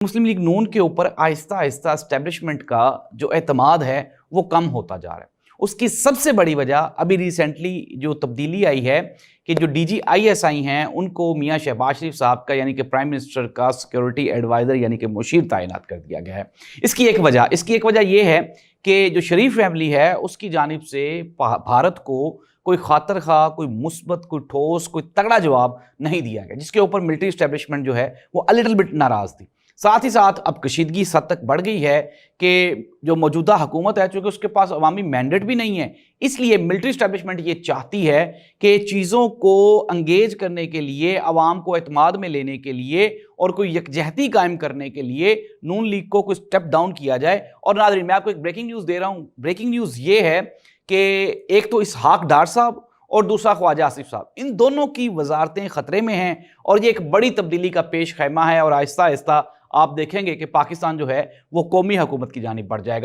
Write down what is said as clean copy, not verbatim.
मुस्लिम league नून के ऊपर Aahista Aahista establishment का जो एतमाद है वो कम होता जा रहा है। उसकी सबसे बड़ी वजह अभी रिसेंटली जो तब्दीली आई है कि जो DGISI हैं उनको मियां शहबाज शरीफ साहब का यानी कि प्राइम मिनिस्टर का सिक्योरिटी एडवाइज़र यानी कि मुशीर तैनात कर दिया गया है। इसकी एक वजह ये है कि जो शरीफ फैमिली है उसकी जानिब से भारत को कोई खातर खा, कोई मुस्बत, कोई ठोस, कोई तगड़ा जवाब नहीं दिया गया, जिसके ऊपर मिलिट्री एस्टेब्लिशमेंट जो है वो अ लिटिल बिट नाराज़ थी। साथ ही साथ अब कशीदगी इस हद तक बढ़ गई है कि जो मौजूदा हुकूमत है चूँकि उसके पास अवामी मैंडेट भी नहीं है, इसलिए मिलिट्री एस्टेब्लिशमेंट ये चाहती है कि चीज़ों को अंगेज करने के लिए, अवाम को एतमाद में लेने के लिए और कोई यकजहती कायम करने के लिए नून लीग को कोई स्टेप डाउन किया जाए। और नाज़रीन, मैं आपको एक ब्रेकिंग न्यूज़ दे रहा हूँ। ब्रेकिंग न्यूज़ ये है कि एक तो इसहाक डार साहब और दूसरा ख्वाजा आसिफ साहब, इन दोनों की वजारतें ख़तरे में हैं और ये एक बड़ी तब्दीली का पेश खैमा है और आहिस्ता आहिस्ता आप देखेंगे कि पाकिस्तान जो है वो कौमी हुकूमत की जानिब बढ़ जाएगा।